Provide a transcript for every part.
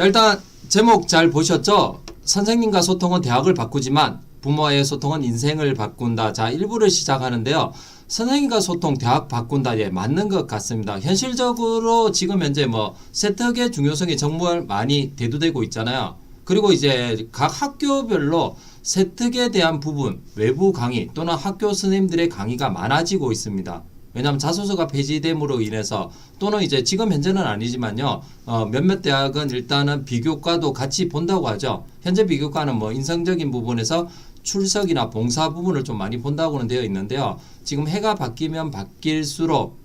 자, 일단 제목 잘 보셨죠? 선생님과 소통은 대학을 바꾸지만 부모와의 소통은 인생을 바꾼다. 자, 1부를 시작하는데요. 선생님과 소통, 대학 바꾼다. 예, 맞는 것 같습니다. 현실적으로 지금 현재 세특의 중요성이 정말 많이 대두되고 있잖아요. 그리고 이제 각 학교별로 세특에 대한 부분, 외부 강의 또는 학교 선생님들의 강의가 많아지고 있습니다. 왜냐하면 자소서가 폐지됨으로 인해서 또는 이제 지금 현재는 아니지만요. 몇몇 대학은 일단은 비교과도 같이 본다고 하죠. 현재 비교과는 인성적인 부분에서 출석이나 봉사 부분을 좀 많이 본다고는 되어 있는데요. 지금 해가 바뀌면 바뀔수록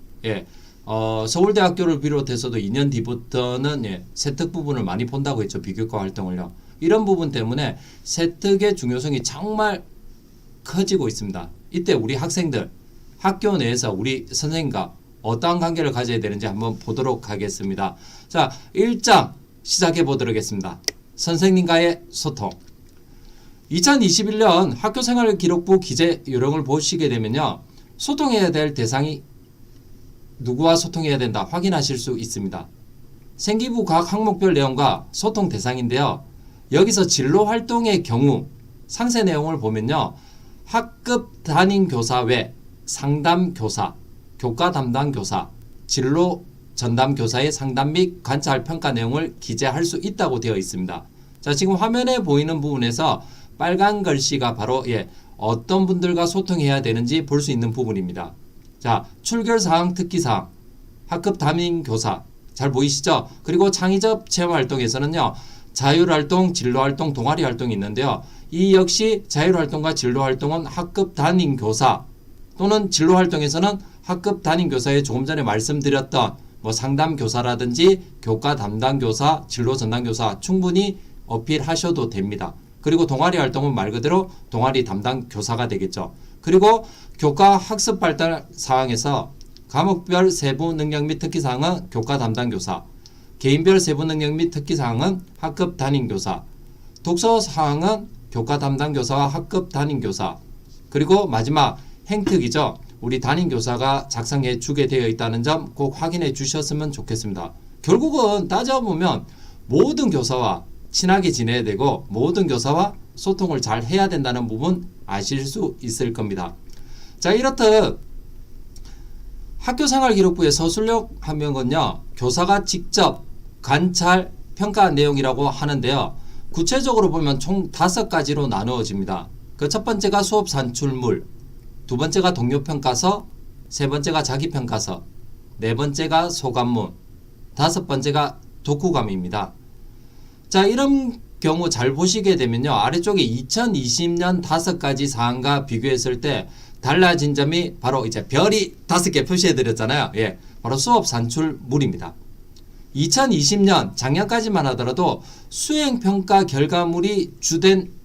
서울대학교를 비롯해서도 2년 뒤부터는 세특 부분을 많이 본다고 했죠. 비교과 활동을요. 이런 부분 때문에 세특의 중요성이 정말 커지고 있습니다. 이때 우리 학생들 학교 내에서 우리 선생님과 어떠한 관계를 가져야 되는지 한번 보도록 하겠습니다. 자, 1장 시작해 보도록 하겠습니다. 선생님과의 소통. 2021년 학교생활기록부 기재 요령을 보시게 되면요. 소통해야 될 대상이 누구와 소통해야 된다 확인하실 수 있습니다. 생기부 각 항목별 내용과 소통 대상인데요. 여기서 진로 활동의 경우 상세 내용을 보면요. 학급 담임 교사 외 상담 교사, 교과 담당 교사, 진로 전담 교사의 상담 및 관찰 평가 내용을 기재할 수 있다고 되어 있습니다. 자, 지금 화면에 보이는 부분에서 빨간 글씨가 바로 어떤 분들과 소통해야 되는지 볼 수 있는 부분입니다. 자, 출결사항, 특기사항, 학급 담임 교사 잘 보이시죠? 그리고 창의적 체험활동에서는요. 자율활동, 진로활동, 동아리활동이 있는데요. 이 역시 자율활동과 진로활동은 학급 담임 교사 또는 진로활동에서는 학급 담임교사에 조금 전에 말씀드렸던 상담교사라든지 교과 담당교사, 진로 전담교사 충분히 어필하셔도 됩니다. 그리고 동아리 활동은 말 그대로 동아리 담당 교사가 되겠죠. 그리고 교과 학습 발달 사항에서 과목별 세부 능력 및 특기 사항은 교과 담당 교사, 개인별 세부 능력 및 특기 사항은 학급 담임 교사, 독서 사항은 교과 담당 교사와 학급 담임 교사, 그리고 마지막 행특이죠. 우리 담임 교사가 작성해 주게 되어 있다는 점 꼭 확인해 주셨으면 좋겠습니다. 결국은 따져보면 모든 교사와 친하게 지내야 되고 모든 교사와 소통을 잘 해야 된다는 부분 아실 수 있을 겁니다. 자, 이렇듯 학교생활기록부의 서술력 하면은요. 교사가 직접 관찰, 평가한 내용이라고 하는데요. 구체적으로 보면 총 5가지로 나누어집니다. 그 첫 번째가 수업 산출물, 두 번째가 동료평가서, 세 번째가 자기평가서, 네 번째가 소감문, 다섯 번째가 독후감입니다. 자, 이런 경우 잘 보시게 되면요. 아래쪽에 2020년 5가지 사항과 비교했을 때 달라진 점이 바로 이제 별이 5개 표시해 드렸잖아요. 바로 수업 산출물입니다. 2020년 작년까지만 하더라도 수행평가 결과물이 주된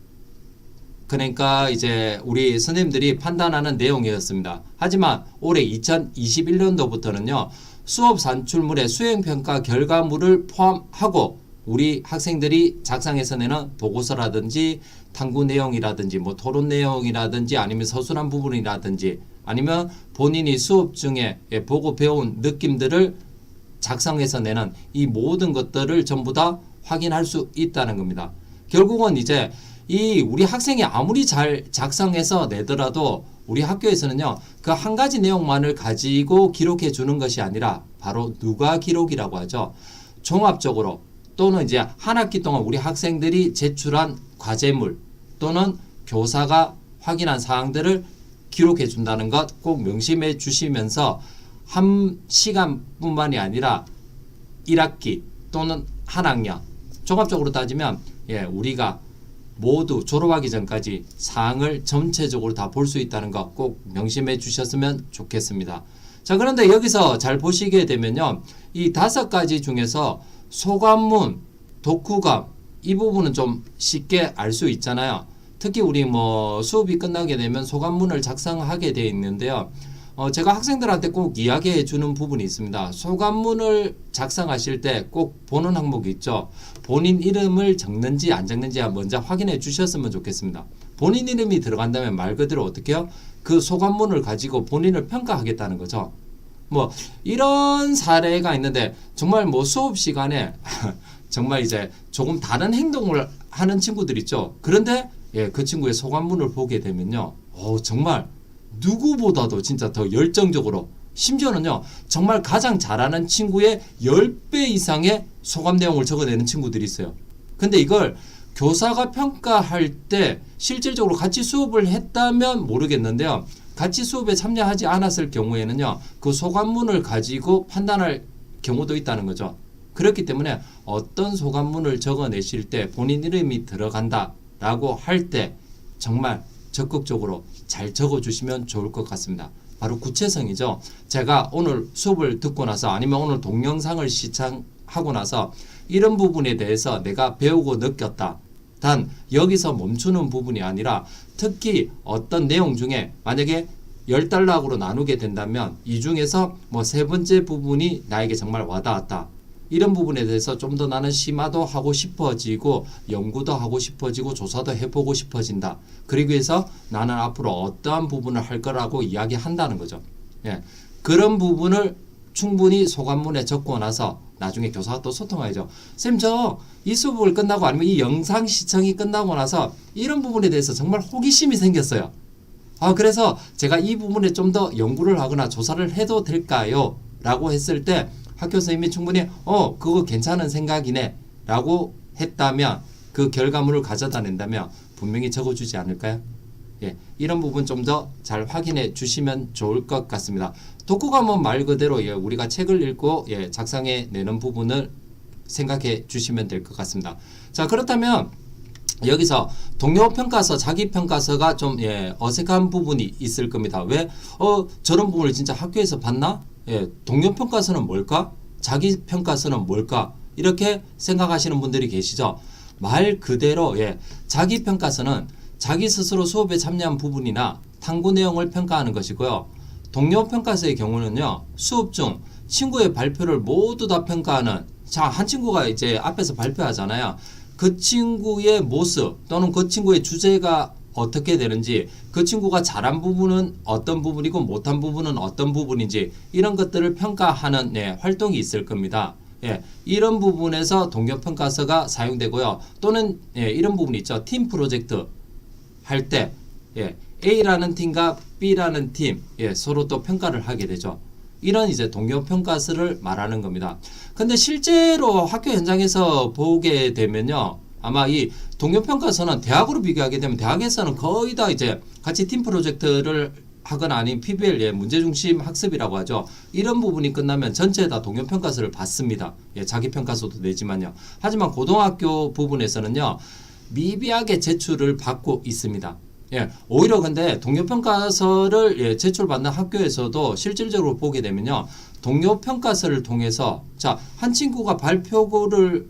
그러니까 이제 우리 선생님들이 판단하는 내용이었습니다. 하지만 올해 2021년도부터는요. 수업 산출물에 수행평가 결과물을 포함하고 우리 학생들이 작성해서 내는 보고서라든지 탐구 내용이라든지 토론 내용이라든지 아니면 서술한 부분이라든지 아니면 본인이 수업 중에 보고 배운 느낌들을 작성해서 내는 이 모든 것들을 전부 다 확인할 수 있다는 겁니다. 결국은 이제 이 우리 학생이 아무리 잘 작성해서 내더라도 우리 학교에서는요. 그 한 가지 내용만을 가지고 기록해 주는 것이 아니라 바로 누가 기록이라고 하죠. 종합적으로 또는 이제 한 학기 동안 우리 학생들이 제출한 과제물 또는 교사가 확인한 사항들을 기록해 준다는 것 꼭 명심해 주시면서 한 시간뿐만이 아니라 1학기 또는 한 학년 종합적으로 따지면 우리가 모두 졸업하기 전까지 사항을 전체적으로 다 볼 수 있다는 것 꼭 명심해 주셨으면 좋겠습니다. 자, 그런데 여기서 잘 보시게 되면요. 이 5가지 중에서 소감문, 독후감 이 부분은 좀 쉽게 알 수 있잖아요. 특히 우리 수업이 끝나게 되면 소감문을 작성하게 되어 있는데요. 제가 학생들한테 꼭 이야기해 주는 부분이 있습니다. 소감문을 작성하실 때 꼭 보는 항목이 있죠. 본인 이름을 적는지 안 적는지 먼저 확인해 주셨으면 좋겠습니다. 본인 이름이 들어간다면 말 그대로 어떻게 해요? 그 소감문을 가지고 본인을 평가하겠다는 거죠. 이런 사례가 있는데 정말 수업 시간에 정말 이제 조금 다른 행동을 하는 친구들 있죠. 그런데 그 친구의 소감문을 보게 되면요. 정말 누구보다도 진짜 더 열정적으로, 심지어는요 정말 가장 잘하는 친구의 10배 이상의 소감 내용을 적어내는 친구들이 있어요. 근데 이걸 교사가 평가할 때 실질적으로 같이 수업을 했다면 모르겠는데요. 같이 수업에 참여하지 않았을 경우에는요. 그 소감문을 가지고 판단할 경우도 있다는 거죠. 그렇기 때문에 어떤 소감문을 적어내실 때 본인 이름이 들어간다라고 할 때 정말 적극적으로 잘 적어주시면 좋을 것 같습니다. 바로 구체성이죠. 제가 오늘 수업을 듣고 나서 아니면 오늘 동영상을 시청하고 나서 이런 부분에 대해서 내가 배우고 느꼈다. 단 여기서 멈추는 부분이 아니라 특히 어떤 내용 중에 만약에 10단락으로 나누게 된다면 이 중에서 뭐 세 번째 부분이 나에게 정말 와닿았다. 이런 부분에 대해서 좀 더 나는 심화도 하고 싶어지고 연구도 하고 싶어지고 조사도 해보고 싶어진다. 그리고 해서 나는 앞으로 어떠한 부분을 할 거라고 이야기한다는 거죠. 그런 부분을 충분히 소감문에 적고 나서 나중에 교사와 또 소통하죠. 쌤, 저 이 수업을 끝나고 아니면 이 영상 시청이 끝나고 나서 이런 부분에 대해서 정말 호기심이 생겼어요. 그래서 제가 이 부분에 좀 더 연구를 하거나 조사를 해도 될까요? 라고 했을 때 학교 선생님이 충분히 그거 괜찮은 생각이네 라고 했다면 그 결과물을 가져다 낸다면 분명히 적어주지 않을까요? 이런 부분 좀 더 잘 확인해 주시면 좋을 것 같습니다. 독후감은 말 그대로 우리가 책을 읽고 작성해 내는 부분을 생각해 주시면 될 것 같습니다. 자, 그렇다면 여기서 동료평가서, 자기평가서가 좀 어색한 부분이 있을 겁니다. 왜? 저런 부분을 진짜 학교에서 봤나? 동료평가서는 뭘까? 자기평가서는 뭘까? 이렇게 생각하시는 분들이 계시죠. 말 그대로 자기평가서는 자기 스스로 수업에 참여한 부분이나 탐구 내용을 평가하는 것이고요. 동료평가서의 경우는요. 수업 중 친구의 발표를 모두 다 평가하는, 자, 한 친구가 이제 앞에서 발표하잖아요. 그 친구의 모습 또는 그 친구의 주제가 어떻게 되는지, 그 친구가 잘한 부분은 어떤 부분이고 못한 부분은 어떤 부분인지 이런 것들을 평가하는 활동이 있을 겁니다. 이런 부분에서 동료평가서가 사용되고요. 또는 이런 부분이 있죠. 팀 프로젝트 할 때 A라는 팀과 B라는 팀 서로 또 평가를 하게 되죠. 이런 이제 동료평가서를 말하는 겁니다. 근데 실제로 학교 현장에서 보게 되면요. 아마 이 동료평가서는 대학으로 비교하게 되면 대학에서는 거의 다 이제 같이 팀 프로젝트를 하거나 아니면 PBL, 문제중심 학습이라고 하죠. 이런 부분이 끝나면 전체 다 동료평가서를 받습니다. 자기평가서도 내지만요. 하지만 고등학교 부분에서는요. 미비하게 제출을 받고 있습니다. 오히려 근데 동료평가서를 제출받는 학교에서도 실질적으로 보게 되면요. 동료평가서를 통해서 자, 한 친구가 발표를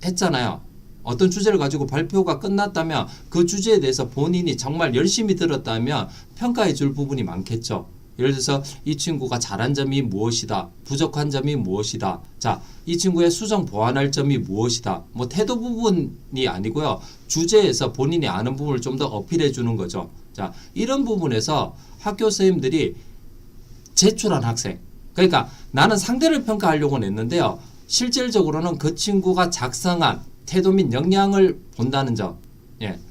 했잖아요. 어떤 주제를 가지고 발표가 끝났다면 그 주제에 대해서 본인이 정말 열심히 들었다면 평가해 줄 부분이 많겠죠. 예를 들어서 이 친구가 잘한 점이 무엇이다. 부족한 점이 무엇이다. 자, 이 친구의 수정 보완할 점이 무엇이다. 뭐 태도 부분이 아니고요. 주제에서 본인이 아는 부분을 좀 더 어필해 주는 거죠. 자, 이런 부분에서 학교 선생님들이 제출한 학생. 그러니까 나는 상대를 평가하려고 냈는데요. 실질적으로는 그 친구가 작성한 태도 및 역량을 본다는 점.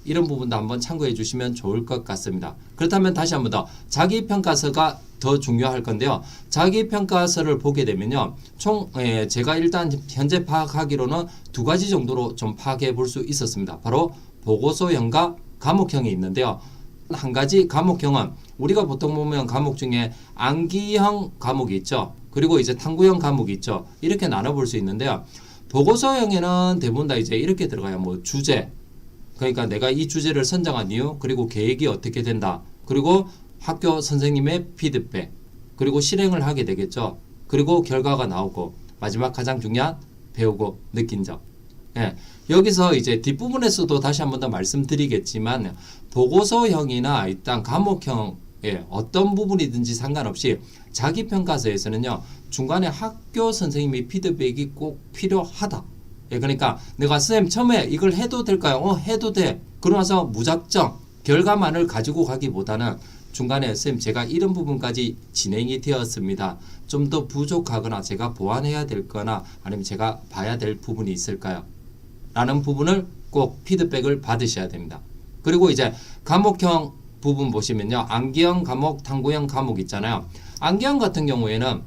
이런 부분도 한번 참고해 주시면 좋을 것 같습니다. 그렇다면 다시 한번 더 자기평가서가 더 중요할 건데요. 자기평가서를 보게 되면요. 총 제가 일단 현재 파악하기로는 두 가지 정도로 좀 파악해 볼 수 있었습니다. 바로 보고서형과 과목형이 있는데요. 한 가지 과목형은 우리가 보통 보면 과목 중에 암기형 과목이 있죠. 그리고 이제 탐구형 과목이 있죠. 이렇게 나눠볼 수 있는데요. 보고서형에는 대부분 다 이제 이렇게 들어가요. 뭐 주제, 그러니까 내가 이 주제를 선정한 이유, 그리고 계획이 어떻게 된다, 그리고 학교 선생님의 피드백, 그리고 실행을 하게 되겠죠. 그리고 결과가 나오고 마지막 가장 중요한 배우고 느낀 점. 여기서 이제 뒷부분에서도 다시 한 번 더 말씀드리겠지만 보고서형이나 일단 과목형 어떤 부분이든지 상관없이 자기평가서에서는요. 중간에 학교 선생님의 피드백이 꼭 필요하다. 그러니까 내가 쌤 처음에 이걸 해도 될까요? 해도 돼. 그러고 나서 무작정 결과만을 가지고 가기보다는 중간에 선생님 제가 이런 부분까지 진행이 되었습니다. 좀 더 부족하거나 제가 보완해야 될 거나 아니면 제가 봐야 될 부분이 있을까요? 라는 부분을 꼭 피드백을 받으셔야 됩니다. 그리고 이제 과목형 부분 보시면요. 암기형 과목, 탐구형 과목 있잖아요. 암기형 같은 경우에는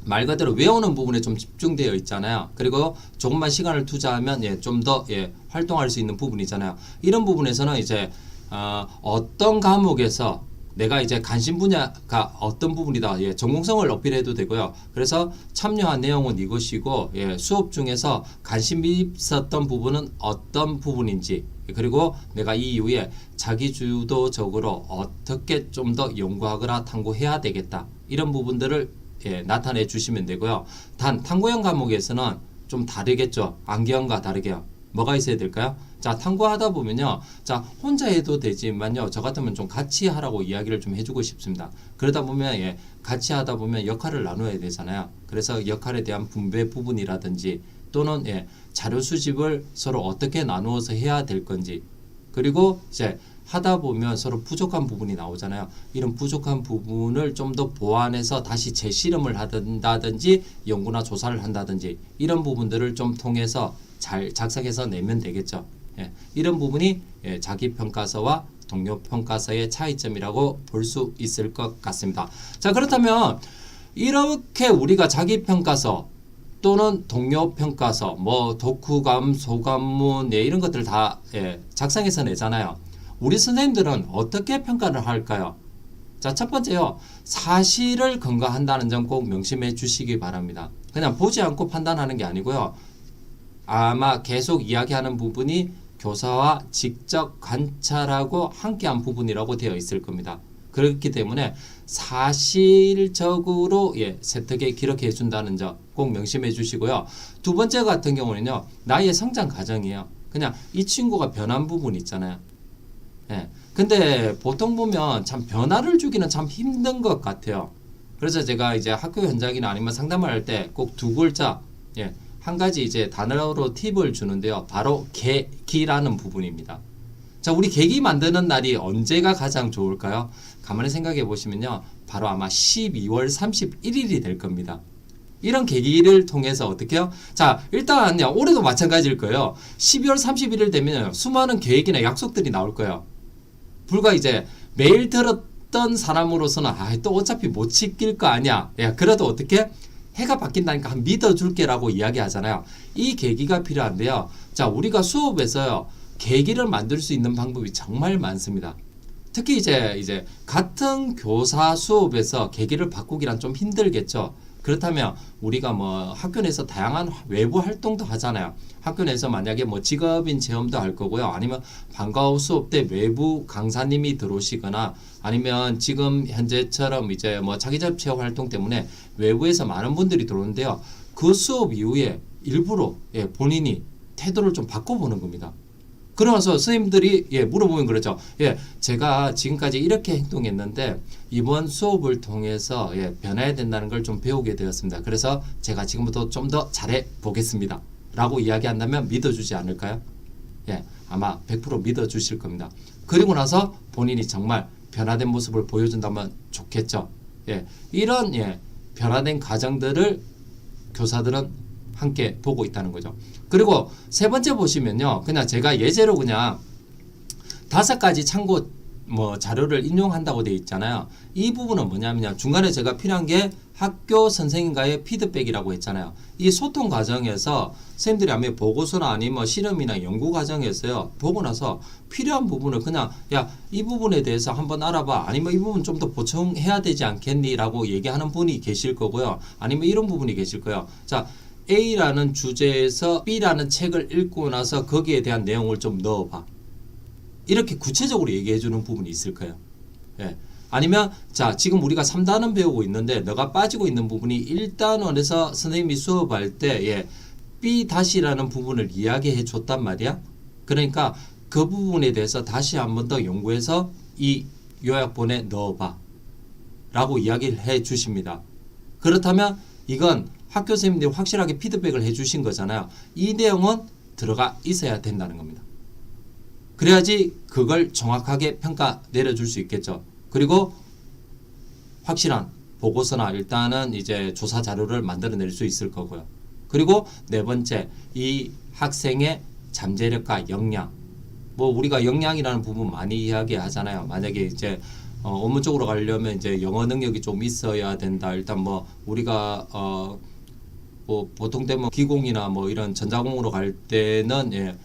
말 그대로 외우는 부분에 좀 집중되어 있잖아요. 그리고 조금만 시간을 투자하면 좀 더 활동할 수 있는 부분이잖아요. 이런 부분에서는 이제 어떤 과목에서 내가 이제 관심 분야가 어떤 부분이다. 전공성을 어필해도 되고요. 그래서 참여한 내용은 이것이고 수업 중에서 관심 있었던 부분은 어떤 부분인지 그리고 내가 이 이후에 자기주도적으로 어떻게 좀 더 연구하거나 탐구해야 되겠다. 이런 부분들을 나타내 주시면 되고요. 단 탐구형 과목에서는 좀 다르겠죠. 암기형과 다르게요. 뭐가 있어야 될까요? 자, 탐구하다 보면요. 자, 혼자 해도 되지만요. 저 같으면 좀 같이 하라고 이야기를 좀 해주고 싶습니다. 그러다 보면 같이 하다 보면 역할을 나눠야 되잖아요. 그래서 역할에 대한 분배 부분이라든지 또는 자료 수집을 서로 어떻게 나누어서 해야 될 건지 그리고 이제 하다 보면 서로 부족한 부분이 나오잖아요. 이런 부족한 부분을 좀 더 보완해서 다시 재실험을 한다든지 연구나 조사를 한다든지 이런 부분들을 좀 통해서 잘 작성해서 내면 되겠죠. 이런 부분이 자기평가서와 동료평가서의 차이점이라고 볼 수 있을 것 같습니다. 자, 그렇다면 이렇게 우리가 자기평가서 또는 동료평가서, 뭐 독후감, 소감문 이런 것들 다 작성해서 내잖아요. 우리 선생님들은 어떻게 평가를 할까요? 자, 첫 번째요. 사실을 근거한다는 점 꼭 명심해 주시기 바랍니다. 그냥 보지 않고 판단하는 게 아니고요. 아마 계속 이야기하는 부분이 교사와 직접 관찰하고 함께한 부분이라고 되어 있을 겁니다. 그렇기 때문에 사실적으로 세특에 기록해 준다는 점 꼭 명심해 주시고요. 두 번째 같은 경우는요. 나의 성장 과정이에요. 그냥 이 친구가 변한 부분 있잖아요. 근데 보통 보면 참 변화를 주기는 참 힘든 것 같아요. 그래서 제가 이제 학교 현장이나 아니면 상담을 할 때 꼭 두 글자, 한 가지 이제 단어로 팁을 주는데요. 바로 계기라는 부분입니다. 자, 우리 계기 만드는 날이 언제가 가장 좋을까요? 가만히 생각해 보시면요. 바로 아마 12월 31일이 될 겁니다. 이런 계기를 통해서 어떻게 해요? 자, 일단요. 올해도 마찬가지일 거예요. 12월 31일 되면 수많은 계획이나 약속들이 나올 거예요. 불과 이제 매일 들었던 사람으로서는 또 어차피 못 지킬 거 아니야. 그래도 어떻게? 해가 바뀐다니까 한 믿어줄게라고 이야기하잖아요. 이 계기가 필요한데요. 자, 우리가 수업에서요. 계기를 만들 수 있는 방법이 정말 많습니다. 특히 이제 같은 교사 수업에서 계기를 바꾸기란 좀 힘들겠죠. 그렇다면 우리가 뭐 학교 내에서 다양한 외부 활동도 하잖아요. 학교 내에서 만약에 뭐 직업인 체험도 할 거고요. 아니면 방과 후 수업 때 외부 강사님이 들어오시거나 아니면 지금 현재처럼 이제 뭐 자기접 체험 활동 때문에 외부에서 많은 분들이 들어오는데요. 그 수업 이후에 일부러 본인이 태도를 좀 바꿔보는 겁니다. 그러면서 선생님들이 물어보면 그러죠. 제가 지금까지 이렇게 행동했는데 이번 수업을 통해서 변해야 된다는 걸 좀 배우게 되었습니다. 그래서 제가 지금부터 좀 더 잘해 보겠습니다. 라고 이야기한다면 믿어주지 않을까요? 아마 100% 믿어주실 겁니다. 그리고 나서 본인이 정말 변화된 모습을 보여준다면 좋겠죠. 이런 변화된 과정들을 교사들은 함께 보고 있다는 거죠. 그리고 세 번째 보시면요. 그냥 제가 예제로 그냥 5가지 참고 자료를 인용한다고 되어 있잖아요. 이 부분은 뭐냐면 중간에 제가 필요한 게 학교 선생님과의 피드백이라고 했잖아요. 이 소통 과정에서 선생님들이 아마 보고서나 아니면 실험이나 연구 과정에서요. 보고 나서 필요한 부분을 그냥 이 부분에 대해서 한번 알아봐. 아니면 이 부분 좀 더 보충해야 되지 않겠니? 라고 얘기하는 분이 계실 거고요. 아니면 이런 부분이 계실 거예요. 자, A라는 주제에서 B라는 책을 읽고 나서 거기에 대한 내용을 좀 넣어봐. 이렇게 구체적으로 얘기해 주는 부분이 있을 거예요. 아니면 자, 지금 우리가 3단원 배우고 있는데 너가 빠지고 있는 부분이 1단원에서 선생님이 수업할 때 B-라는 부분을 이야기해 줬단 말이야. 그러니까 그 부분에 대해서 다시 한 번 더 연구해서 이 요약본에 넣어봐. 라고 이야기를 해 주십니다. 그렇다면 이건 학교 선생님들이 확실하게 피드백을 해주신 거잖아요. 이 내용은 들어가 있어야 된다는 겁니다. 그래야지 그걸 정확하게 평가 내려줄 수 있겠죠. 그리고 확실한 보고서나 일단은 이제 조사 자료를 만들어낼 수 있을 거고요. 그리고 네 번째, 이 학생의 잠재력과 역량. 뭐 우리가 역량이라는 부분 많이 이야기하잖아요. 만약에 이제 업무 쪽으로 가려면 이제 영어 능력이 좀 있어야 된다. 일단 뭐 우리가 뭐 보통 되면 기공이나 뭐 이런 전자공으로 갈 때는 예,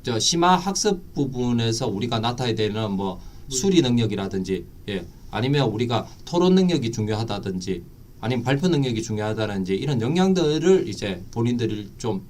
저 심화 학습 부분에서 우리가 나타내야 되는 뭐 수리 능력이라든지 예, 아니면 우리가 토론 능력이 중요하다든지 아니면 발표 능력이 중요하다든지 이런 역량들을 이제 본인들이 좀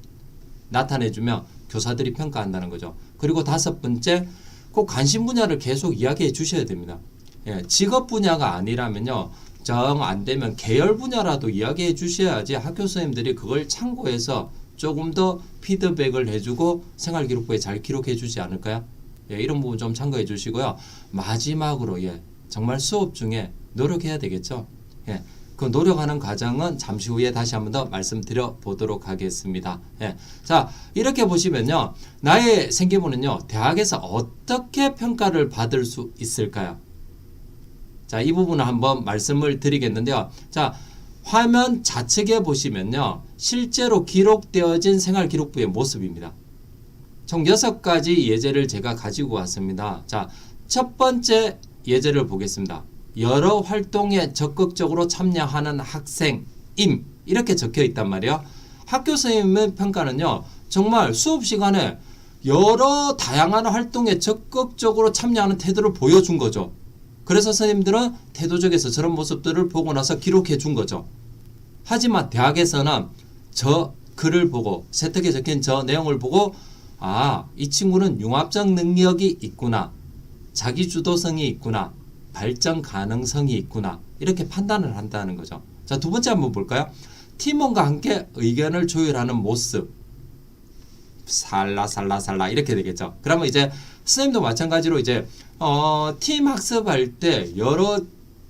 나타내주면 교사들이 평가한다는 거죠. 그리고 다섯 번째, 꼭 관심 분야를 계속 이야기해 주셔야 됩니다. 예, 직업 분야가 아니라면요, 정 안 되면 계열 분야라도 이야기해 주셔야지 학교 선생님들이 그걸 참고해서 조금 더 피드백을 해주고 생활기록부에 잘 기록해 주지 않을까요? 예, 이런 부분 좀 참고해 주시고요. 마지막으로 예, 정말 수업 중에 노력해야 되겠죠. 예, 그 노력하는 과정은 잠시 후에 다시 한번 더 말씀드려 보도록 하겠습니다. 예, 자, 이렇게 보시면요, 나의 생기부는요, 대학에서 어떻게 평가를 받을 수 있을까요? 자, 이 부분을 한번 말씀을 드리겠는데요. 자, 화면 좌측에 보시면요, 실제로 기록되어진 생활기록부의 모습입니다. 총 6가지 예제를 제가 가지고 왔습니다. 자, 첫 번째 예제를 보겠습니다. 여러 활동에 적극적으로 참여하는 학생임, 이렇게 적혀 있단 말이에요. 학교 선생님의 평가는요, 정말 수업 시간에 여러 다양한 활동에 적극적으로 참여하는 태도를 보여준 거죠. 그래서 선생님들은 태도적에서 저런 모습들을 보고 나서 기록해 준 거죠. 하지만 대학에서는 저 글을 보고, 세특에 적힌 저 내용을 보고, 아, 이 친구는 융합적 능력이 있구나, 자기주도성이 있구나, 발전 가능성이 있구나, 이렇게 판단을 한다는 거죠. 자, 두 번째 한번 볼까요? 팀원과 함께 의견을 조율하는 모습. 살라 이렇게 되겠죠. 그러면 이제 선생님도 마찬가지로 이제 팀 학습할 때 여러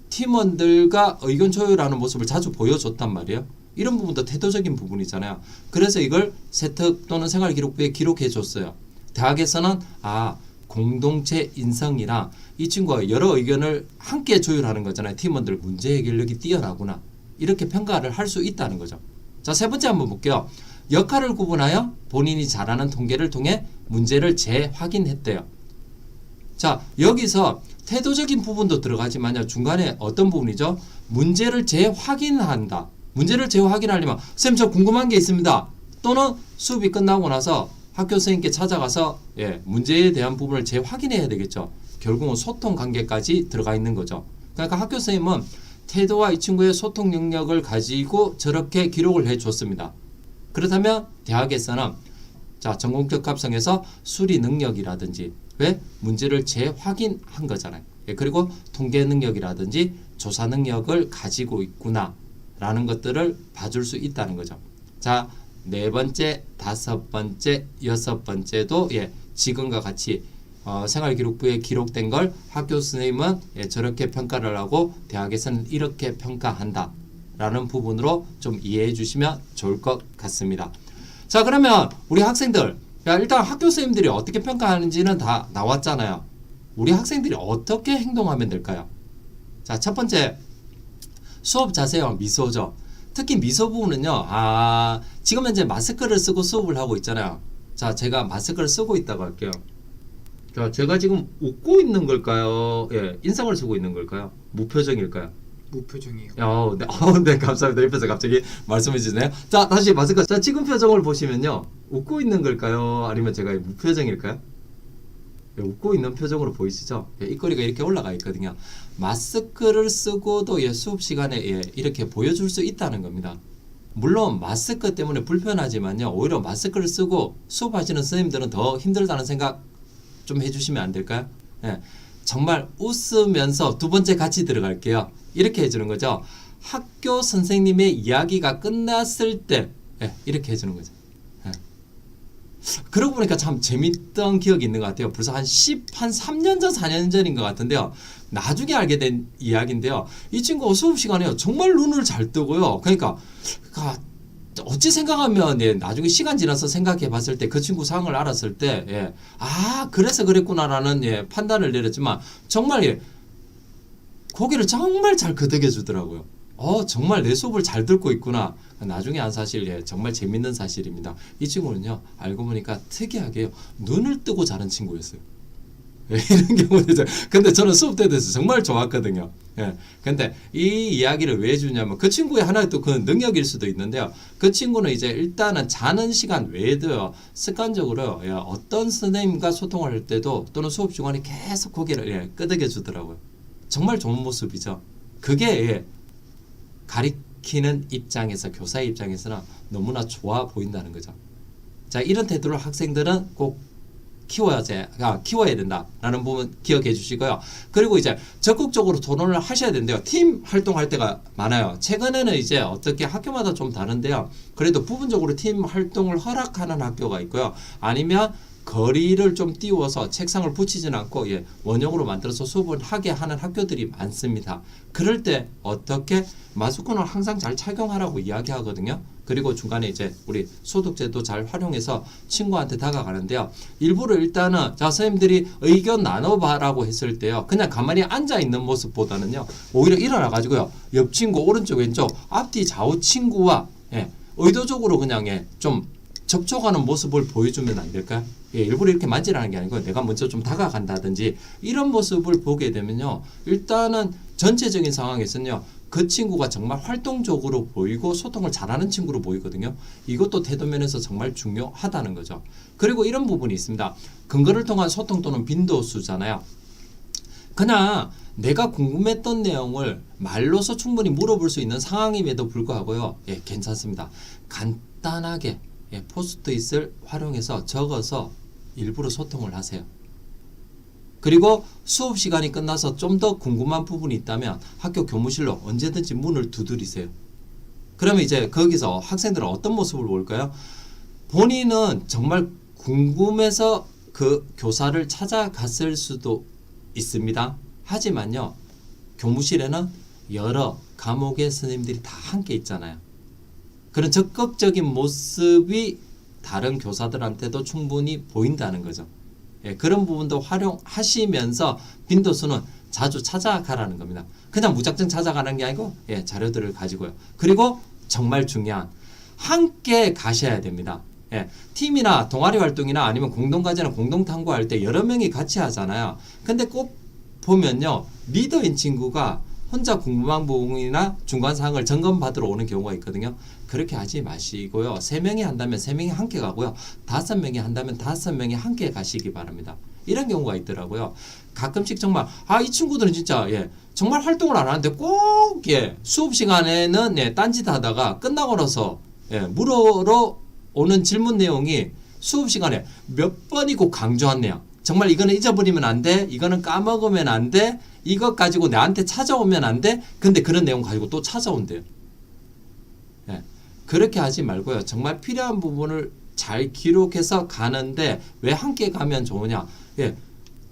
팀원들과 의견 조율하는 모습을 자주 보여줬단 말이에요. 이런 부분도 태도적인 부분이잖아요. 그래서 이걸 세특 또는 생활기록부에 기록해 줬어요. 대학에서는 아, 공동체 인성이랑 이 친구가 여러 의견을 함께 조율하는 거잖아요. 팀원들 문제 해결력이 뛰어나구나, 이렇게 평가를 할 수 있다는 거죠. 자, 세 번째 한번 볼게요. 역할을 구분하여 본인이 잘하는 통계를 통해 문제를 재확인했대요. 자, 여기서 태도적인 부분도 들어가지만요, 중간에 어떤 부분이죠? 문제를 재확인한다. 문제를 재확인하려면 쌤, 저 궁금한 게 있습니다, 또는 수업이 끝나고 나서 학교 선생님께 찾아가서 예, 문제에 대한 부분을 재확인해야 되겠죠. 결국은 소통 관계까지 들어가 있는 거죠. 그러니까 학교 선생님은 태도와 이 친구의 소통 능력을 가지고 저렇게 기록을 해줬습니다. 그렇다면 대학에서는 자, 전공적 합성에서 수리 능력이라든지 왜 문제를 재확인한 거잖아요. 예, 그리고 통계 능력이라든지 조사 능력을 가지고 있구나 라는 것들을 봐줄 수 있다는 거죠. 자, 네 번째, 다섯 번째, 여섯 번째도 예, 지금과 같이 생활기록부에 기록된 걸 학교 선생님은 예, 저렇게 평가를 하고 대학에서는 이렇게 평가한다 라는 부분으로 좀 이해해 주시면 좋을 것 같습니다. 자, 그러면 우리 학생들, 일단 학교 선생님들이 어떻게 평가하는지는 다 나왔잖아요. 우리 학생들이 어떻게 행동하면 될까요? 자, 첫 번째, 수업 자세와 미소죠. 특히 미소 부분은요, 지금 현재 마스크를 쓰고 수업을 하고 있잖아요. 자, 제가 마스크를 쓰고 있다고 할게요. 자, 제가 지금 웃고 있는 걸까요? 예, 인상을 쓰고 있는 걸까요? 무표정일까요? 무표정이에요. 네, 네, 감사합니다. 옆에서 갑자기 말씀해 주시네요. 자, 다시 마스크. 자, 지금 표정을 보시면요, 웃고 있는 걸까요? 아니면 제가 무표정일까요? 예, 웃고 있는 표정으로 보이시죠? 예, 입꼬리가 이렇게 올라가 있거든요. 마스크를 쓰고도 예, 수업 시간에 예, 이렇게 보여줄 수 있다는 겁니다. 물론 마스크 때문에 불편하지만요, 오히려 마스크를 쓰고 수업하시는 선생님들은 더 힘들다는 생각 좀 해주시면 안 될까요? 예, 정말 웃으면서 두 번째 같이 들어갈게요. 이렇게 해주는 거죠. 학교 선생님의 이야기가 끝났을 때 예, 이렇게 해주는 거죠. 예. 그러고 보니까 참 재밌던 기억이 있는 것 같아요. 벌써 한 3년 전, 4년 전인 것 같은데요. 나중에 알게 된 이야기인데요. 이 친구가 수업 시간에요, 정말 눈을 잘 뜨고요. 그러니까 어찌 생각하면 예, 나중에 시간 지나서 생각해 봤을 때 그 친구 상황을 알았을 때 예, 그래서 그랬구나라는 예, 판단을 내렸지만 정말 예, 고개를 정말 잘 끄덕여 주더라고요. 정말 내 수업을 잘 듣고 있구나. 나중에 한 사실, 예, 정말 재밌는 사실입니다. 이 친구는요, 알고 보니까 특이하게요, 눈을 뜨고 자는 친구였어요. 예, 이런 경우도 있어요. 근데 저는 수업 때 돼서 정말 좋았거든요. 예. 근데 이 이야기를 왜 주냐면 그 친구의 하나의 또 그 능력일 수도 있는데요. 그 친구는 이제 일단은 자는 시간 외에도요, 습관적으로, 예, 어떤 선생님과 소통을 할 때도 또는 수업 중간에 계속 고개를, 예, 끄덕여 주더라고요. 정말 좋은 모습이죠. 그게, 예, 가리키는 입장에서, 교사의 입장에서는 너무나 좋아 보인다는 거죠. 자, 이런 태도를 학생들은 꼭 키워야 된다라는 부분 기억해 주시고요. 그리고 이제 적극적으로 토론을 하셔야 된대요. 팀 활동할 때가 많아요. 최근에는 이제 어떻게 학교마다 좀 다른데요. 그래도 부분적으로 팀 활동을 허락하는 학교가 있고요. 아니면 거리를 좀 띄워서 책상을 붙이지는 않고, 예, 원형으로 만들어서 수업을 하게 하는 학교들이 많습니다. 그럴 때 어떻게 마스크는 항상 잘 착용하라고 이야기하거든요. 그리고 중간에 이제 우리 소독제도 잘 활용해서 친구한테 다가가는데요. 일부러 일단은 자, 선생님들이 의견 나눠봐라고 했을 때요, 그냥 가만히 앉아 있는 모습보다는요, 오히려 일어나 가지고요, 옆 친구 오른쪽 왼쪽 앞뒤 좌우 친구와, 예, 의도적으로 그냥, 예, 좀 접촉하는 모습을 보여주면 안 될까요? 예, 일부러 이렇게 만지라는 게 아니고 내가 먼저 좀 다가간다든지 이런 모습을 보게 되면요, 일단은 전체적인 상황에서는요, 그 친구가 정말 활동적으로 보이고 소통을 잘하는 친구로 보이거든요. 이것도 태도면에서 정말 중요하다는 거죠. 그리고 이런 부분이 있습니다. 근거를 통한 소통 또는 빈도수잖아요. 그냥 내가 궁금했던 내용을 말로서 충분히 물어볼 수 있는 상황임에도 불구하고요, 예, 괜찮습니다. 간단하게, 예, 포스트잇을 활용해서 적어서 일부러 소통을 하세요. 그리고 수업 시간이 끝나서 좀 더 궁금한 부분이 있다면 학교 교무실로 언제든지 문을 두드리세요. 그러면 이제 거기서 학생들은 어떤 모습을 볼까요? 본인은 정말 궁금해서 그 교사를 찾아갔을 수도 있습니다. 하지만요, 교무실에는 여러 과목의 선생님들이 다 함께 있잖아요. 그런 적극적인 모습이 다른 교사들한테도 충분히 보인다는 거죠. 예, 그런 부분도 활용하시면서 빈도수는 자주 찾아가라는 겁니다. 그냥 무작정 찾아가는 게 아니고, 예, 자료들을 가지고요. 그리고 정말 중요한, 함께 가셔야 됩니다. 예, 팀이나 동아리 활동이나 아니면 공동과제나 공동탐구할 때 여러 명이 같이 하잖아요. 근데 꼭 보면요, 리더인 친구가 혼자 궁금한 부분이나 중간 사항을 점검받으러 오는 경우가 있거든요. 그렇게 하지 마시고요. 3명이 한다면 3명이 함께 가고요. 5명이 한다면 5명이 함께 가시기 바랍니다. 이런 경우가 있더라고요. 가끔씩 정말 이 친구들은 진짜, 예, 정말 활동을 안 하는데 꼭, 예, 수업 시간에는, 예, 딴짓 하다가 끝나고 나서, 예, 물어러 오는 질문 내용이 수업 시간에 몇 번이고 강조하네요. 정말 이거는 잊어버리면 안 돼. 이거는 까먹으면 안 돼. 이것 가지고 나한테 찾아오면 안 돼. 근데 그런 내용 가지고 또 찾아온대요. 예, 그렇게 하지 말고요. 정말 필요한 부분을 잘 기록해서 가는데 왜 함께 가면 좋으냐. 예,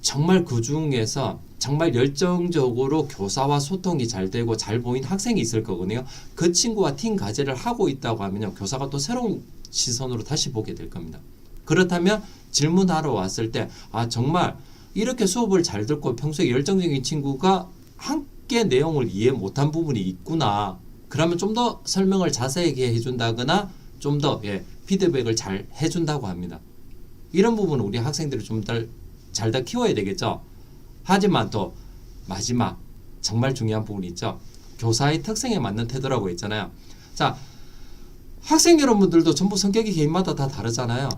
정말 그 중에서 정말 열정적으로 교사와 소통이 잘 되고 잘 보인 학생이 있을 거거든요. 그 친구와 팀 과제를 하고 있다고 하면요, 교사가 또 새로운 시선으로 다시 보게 될 겁니다. 그렇다면 질문하러 왔을 때 정말 이렇게 수업을 잘 듣고 평소에 열정적인 친구가 함께 내용을 이해 못한 부분이 있구나. 그러면 좀 더 설명을 자세하게 해준다거나 좀 더, 예, 피드백을 잘 해준다고 합니다. 이런 부분은 우리 학생들이 좀 잘 더 키워야 되겠죠. 하지만 또 마지막 정말 중요한 부분이 있죠. 교사의 특성에 맞는 태도라고 했잖아요. 자, 학생 여러분들도 전부 성격이 개인마다 다 다르잖아요.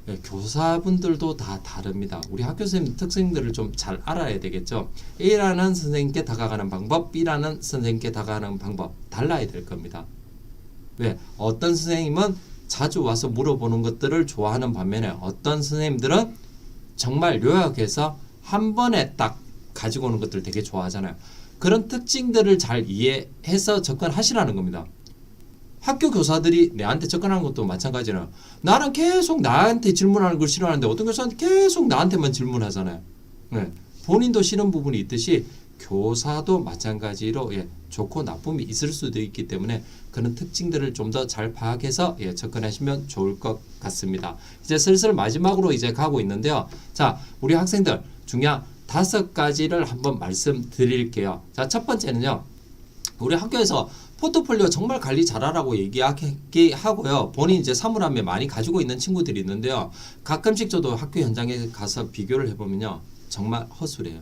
예, 교사분들도 다 다릅니다. 우리 학교 선생님 특성들을 좀 잘 알아야 되겠죠. A라는 선생님께 다가가는 방법, B라는 선생님께 다가가는 방법 달라야 될 겁니다. 왜? 어떤 선생님은 자주 와서 물어보는 것들을 좋아하는 반면에 어떤 선생님들은 정말 요약해서 한 번에 딱 가지고 오는 것들 되게 좋아하잖아요. 그런 특징들을 잘 이해해서 접근하시라는 겁니다. 학교 교사들이 내한테 접근하는 것도 마찬가지로 나는 계속 나한테 질문하는 걸 싫어하는데 어떤 교사는 계속 나한테만 질문하잖아요. 네. 본인도 싫은 부분이 있듯이 교사도 마찬가지로, 예, 좋고 나쁨이 있을 수도 있기 때문에 그런 특징들을 좀 더 잘 파악해서, 예, 접근하시면 좋을 것 같습니다. 이제 슬슬 마지막으로 이제 가고 있는데요. 자, 우리 학생들 중요한 5가지를 한번 말씀드릴게요. 자, 첫 번째는요. 우리 학교에서 포트폴리오 정말 관리 잘하라고 얘기하고요. 본인 이제 사물함에 많이 가지고 있는 친구들이 있는데요. 가끔씩 저도 학교 현장에 가서 비교를 해보면요. 정말 허술해요.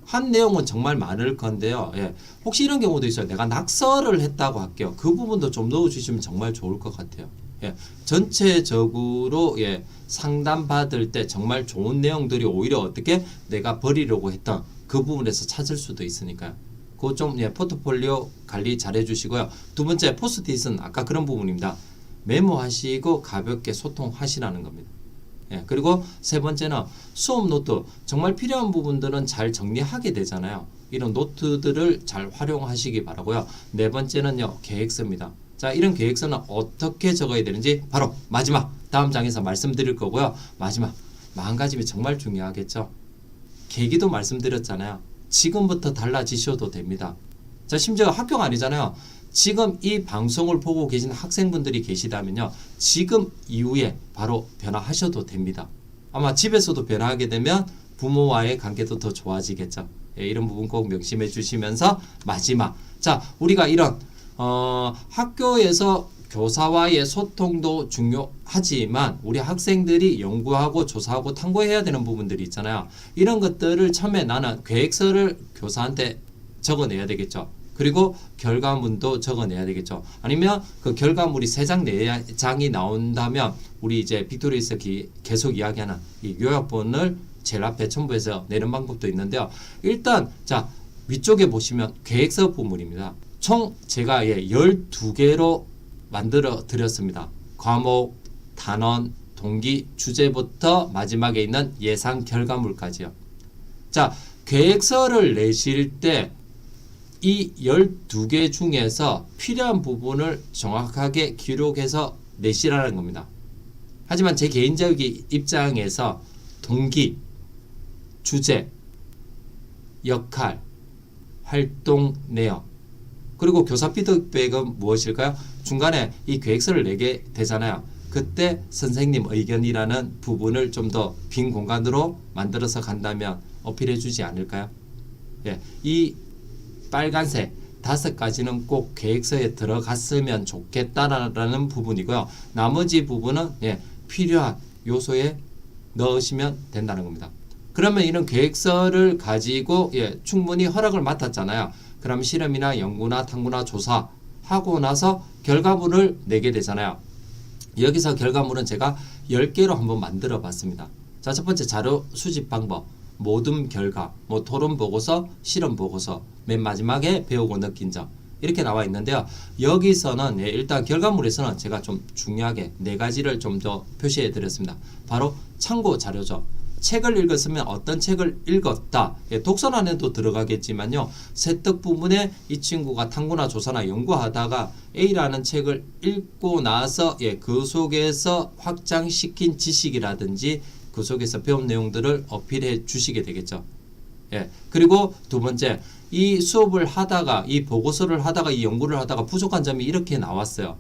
한 내용은 정말 많을 건데요. 예. 혹시 이런 경우도 있어요. 내가 낙서를 했다고 할게요. 그 부분도 좀 넣어주시면 정말 좋을 것 같아요. 예. 전체적으로 예. 상담받을 때 정말 좋은 내용들이 오히려 어떻게 내가 버리려고 했던 그 부분에서 찾을 수도 있으니까요. 그거 좀 예, 포트폴리오 관리 잘 해주시고요. 두 번째 포스트잇은 아까 그런 부분입니다. 메모하시고 가볍게 소통하시라는 겁니다. 예, 그리고 세 번째는 수업 노트 정말 필요한 부분들은 잘 정리하게 되잖아요. 이런 노트들을 잘 활용하시기 바라고요. 네 번째는요. 계획서입니다. 자, 이런 계획서는 어떻게 적어야 되는지 바로 마지막 다음 장에서 말씀드릴 거고요. 마지막 마음가짐이 정말 중요하겠죠. 계기도 말씀드렸잖아요. 지금부터 달라지셔도 됩니다. 자, 심지어 학교가 아니잖아요. 지금 이 방송을 보고 계신 학생분들이 계시다면요. 지금 이후에 바로 변화하셔도 됩니다. 아마 집에서도 변화하게 되면 부모와의 관계도 더 좋아지겠죠. 예, 이런 부분 꼭 명심해 주시면서 마지막. 자, 우리가 이런 학교에서 교사와의 소통도 중요하지만 우리 학생들이 연구하고 조사하고 탐구해야 되는 부분들이 있잖아요. 이런 것들을 처음에 나는 계획서를 교사한테 적어내야 되겠죠. 그리고 결과문도 적어내야 되겠죠. 아니면 그 결과물이 3장, 4장이 나온다면 우리 이제 빅토리에서 계속 이야기하는 이 요약본을 제일 앞에 첨부해서 내는 방법도 있는데요. 일단 자 위쪽에 보시면 계획서 부분입니다. 총 제가 12개로 만들어 드렸습니다. 과목, 단원, 동기, 주제부터 마지막에 있는 예상 결과물까지요. 자, 계획서를 내실 때 이 12개 중에서 필요한 부분을 정확하게 기록해서 내시라는 겁니다. 하지만 제 개인적인 입장에서 동기, 주제, 역할, 활동 내용, 그리고 교사 피드백은 무엇일까요? 중간에 이 계획서를 내게 되잖아요. 그때 선생님 의견이라는 부분을 좀 더 빈 공간으로 만들어서 간다면 어필해 주지 않을까요? 예, 이 빨간색 5가지는 꼭 계획서에 들어갔으면 좋겠다라는 부분이고요. 나머지 부분은 필요한 요소에 넣으시면 된다는 겁니다. 그러면 이런 계획서를 가지고 충분히 허락을 맡았잖아요. 그럼 실험이나 연구나 탐구나 조사하고 나서 결과물을 내게 되잖아요. 여기서 결과물은 제가 10개로 한번 만들어 봤습니다. 자, 첫 번째 자료 수집 방법, 모든 결과, 토론 보고서, 실험 보고서, 맨 마지막에 배우고 느낀 점 이렇게 나와 있는데요. 여기서는 일단 결과물에서는 제가 좀 중요하게 4가지를 좀 더 표시해 드렸습니다. 바로 참고 자료죠. 책을 읽었으면 어떤 책을 읽었다. 독서란에도 들어가겠지만요. 세특 부분에 이 친구가 탐구나 조사나 연구하다가 A라는 책을 읽고 나서 그 속에서 확장시킨 지식이라든지 그 속에서 배운 내용들을 어필해 주시게 되겠죠. 그리고 두 번째, 이 수업을 하다가 이 보고서를 하다가 이 연구를 하다가 부족한 점이 이렇게 나왔어요.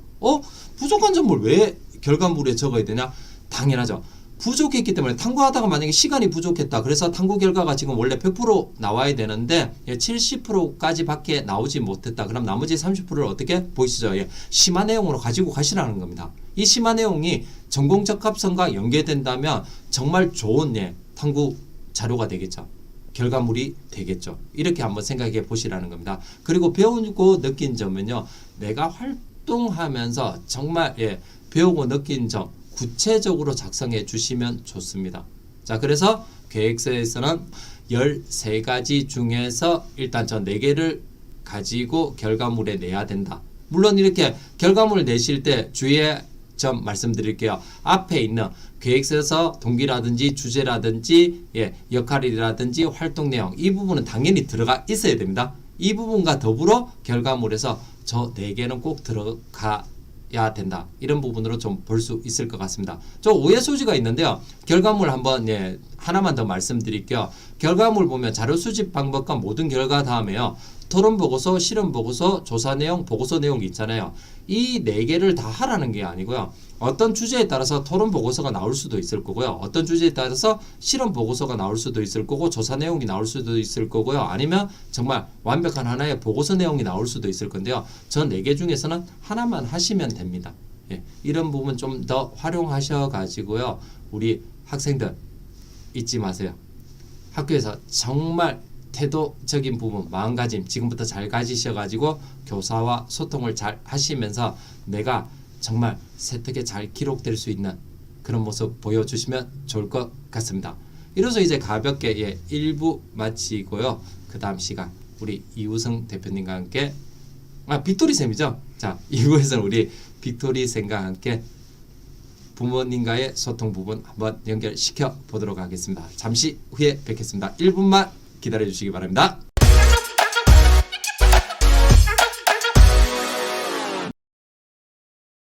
부족한 점을 왜 결과물에 적어야 되냐? 당연하죠. 부족했기 때문에 탐구하다가 만약에 시간이 부족했다. 그래서 탐구 결과가 지금 원래 100% 나와야 되는데 70%까지 밖에 나오지 못했다. 그럼 나머지 30%를 어떻게 보이시죠? 심화 내용으로 가지고 가시라는 겁니다. 이 심화 내용이 전공 적합성과 연계된다면 정말 좋은 탐구 자료가 되겠죠. 결과물이 되겠죠. 이렇게 한번 생각해 보시라는 겁니다. 그리고 배우고 느낀 점은요. 내가 활동하면서 정말 배우고 느낀 점 구체적으로 작성해 주시면 좋습니다. 자, 그래서 계획서에서는 13가지 중에서 일단 저 4개를 가지고 결과물에 내야 된다. 물론 이렇게 결과물을 내실 때 주의할 점 말씀드릴게요. 앞에 있는 계획서에서 동기라든지 주제라든지 역할이라든지 활동 내용 이 부분은 당연히 들어가 있어야 됩니다. 이 부분과 더불어 결과물에서 저 4개는 꼭 들어가야 된다. 이런 부분으로 좀 볼 수 있을 것 같습니다. 저 오해 소지가 있는데요. 결과물 한번 하나만 더 말씀드릴게요. 결과물 보면 자료 수집 방법과 모든 결과 다음에요. 토론 보고서, 실험 보고서, 조사 내용, 보고서 내용이 있잖아요. 이 네 개를 다 하라는 게 아니고요. 어떤 주제에 따라서 토론 보고서가 나올 수도 있을 거고요. 어떤 주제에 따라서 실험 보고서가 나올 수도 있을 거고, 조사 내용이 나올 수도 있을 거고요. 아니면 정말 완벽한 하나의 보고서 내용이 나올 수도 있을 건데요. 저 네 개 중에서는 하나만 하시면 됩니다. 예, 이런 부분 좀 더 활용하셔 가지고요. 우리 학생들 잊지 마세요. 학교에서 정말 태도적인 부분, 마음가짐 지금부터 잘 가지셔가지고 교사와 소통을 잘 하시면서 내가 정말 세특에 잘 기록될 수 있는 그런 모습 보여주시면 좋을 것 같습니다. 이로써 이제 가볍게 1부 마치고요. 그 다음 시간 우리 이우승 대표님과 함께 빅토리 쌤이죠. 자, 2부에서는 우리 빅토리 쌤과 함께 부모님과의 소통 부분 한번 연결시켜 보도록 하겠습니다. 잠시 후에 뵙겠습니다. 1분만 기다려 주시기 바랍니다.